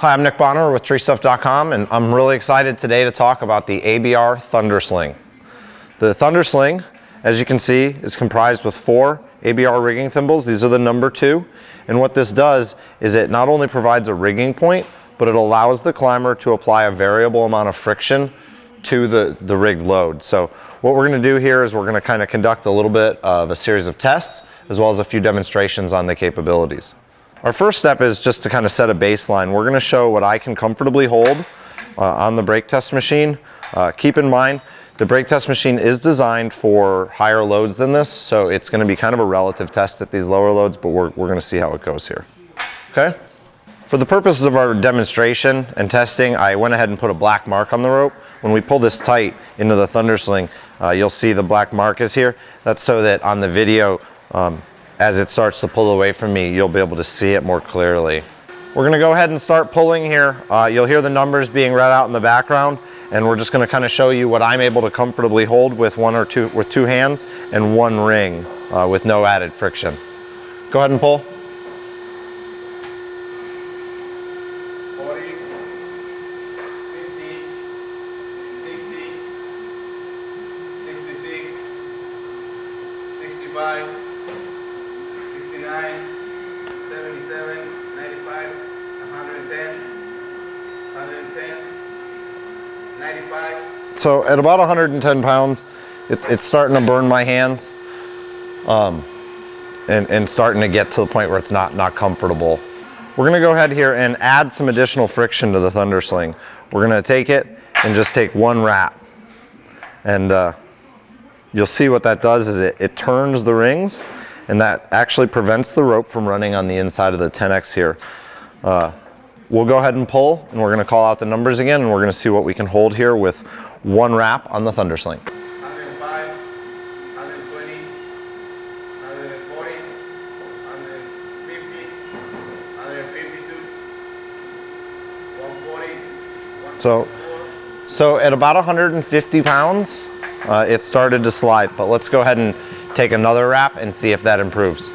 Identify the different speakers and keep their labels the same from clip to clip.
Speaker 1: Hi, I'm Nick Bonner with treestuff.com, and I'm really excited today to talk about the ABR Thunder Sling. The Thunder Sling, as you can see, is comprised with 4 ABR rigging thimbles. These are the number 2. And what this does is it not only provides a rigging point, but it allows the climber to apply a variable amount of friction to the rigged load. So what we're going to do here is we're going to kind of conduct a little bit of a series of tests, as well as a few demonstrations on the capabilities. Our first step is just to kind of set a baseline. We're going to show what I can comfortably hold on the brake test machine. Keep in mind, the brake test machine is designed for higher loads than this, so it's going to be kind of a relative test at these lower loads, but we're going to see how it goes here. Okay? For the purposes of our demonstration and testing, I went ahead and put a black mark on the rope. When we pull this tight into the Thunder Sling, you'll see the black mark is here. That's so that on the video, as it starts to pull away from me, you'll be able to see it more clearly. We're going to go ahead and start pulling here. You'll hear the numbers being read out in the background, and we're just going to kind of show you what I'm able to comfortably hold with two hands and 1 ring with no added friction. Go ahead and pull.
Speaker 2: 40, 50, 60, 66, 65, 69, 77, 95, 110, 110, 95.
Speaker 1: So at about 110 pounds, it's starting to burn my hands and starting to get to the point where it's not comfortable. We're going to go ahead here and add some additional friction to the Thunder Sling. We're going to take it and just take 1 wrap. And you'll see what that does is it turns the rings, and that actually prevents the rope from running on the inside of the 10X here. We'll go ahead and pull, and we're going to call out the numbers again, and we're going to see what we can hold here with 1 wrap on the Thunder Sling.
Speaker 2: 105, 120, 140, 150, 152, 140, 144.
Speaker 1: So at about 150 pounds, it started to slide, but let's go ahead and take another wrap and see if that improves.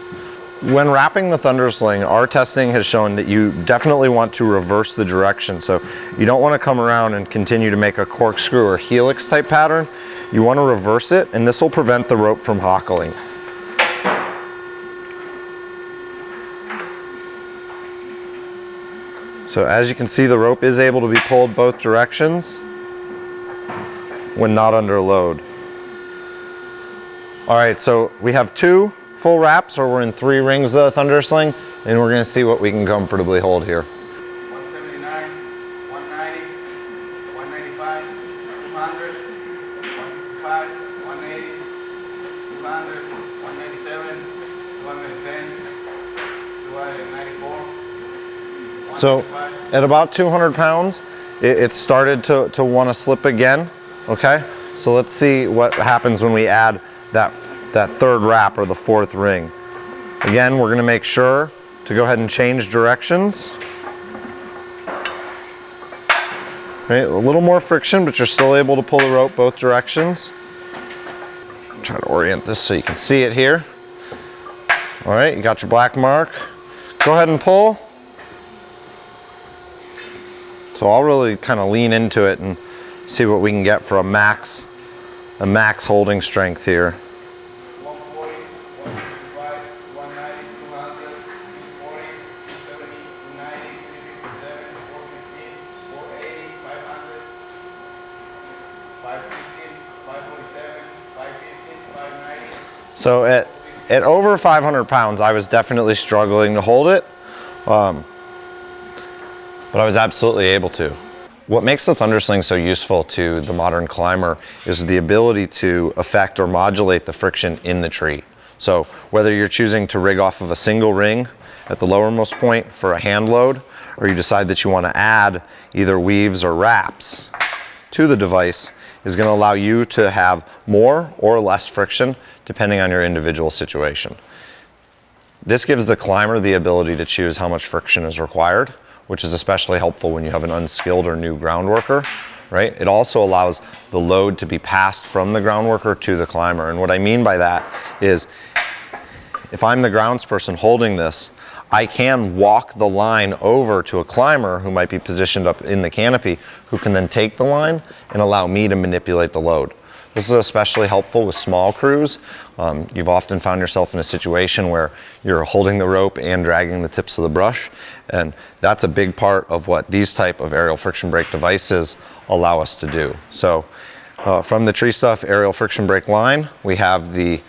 Speaker 1: When wrapping the Thunder Sling, our testing has shown that you definitely want to reverse the direction. So you don't want to come around and continue to make a corkscrew or helix type pattern. You want to reverse it, and this will prevent the rope from hockling. So as you can see, the rope is able to be pulled both directions when not under load. All right, so we have 2 full wraps, or we're in 3 rings of the Thunder Sling, and we're gonna see what we can comfortably hold here.
Speaker 2: 179, 190, 195, 200, 165, 180, 200, 197, 210, 294.
Speaker 1: So at about 200 pounds, it started to want to slip again. Okay, so let's see what happens when we add that 3rd wrap or the 4th ring. Again, we're going to make sure to go ahead and change directions. Right, a little more friction, but you're still able to pull the rope both directions. Try to orient this so you can see it here. All right, you got your black mark. Go ahead and pull. So I'll really kind of lean into it and see what we can get for a max holding strength here.
Speaker 2: 140, 165, 190, 200, 240, 270, 290, 357, 416, 480, 500, 515, 547, 515, 590.
Speaker 1: So at over 500 pounds, I was definitely struggling to hold it, but I was absolutely able to. What makes the Thunder Sling so useful to the modern climber is the ability to affect or modulate the friction in the tree. So whether you're choosing to rig off of a single ring at the lowermost point for a hand load, or you decide that you want to add either weaves or wraps to the device, is going to allow you to have more or less friction depending on your individual situation. This gives the climber the ability to choose how much friction is required, which is especially helpful when you have an unskilled or new ground worker, right? It also allows the load to be passed from the ground worker to the climber. And what I mean by that is, if I'm the grounds person holding this, I can walk the line over to a climber who might be positioned up in the canopy, who can then take the line and allow me to manipulate the load. This is especially helpful with small crews. You've often found yourself in a situation where you're holding the rope and dragging the tips of the brush, and that's a big part of what these type of aerial friction brake devices allow us to do. So from the Tree Stuff aerial friction brake line, we have the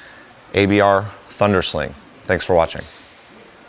Speaker 1: ABR Thunder Sling. Thanks for watching.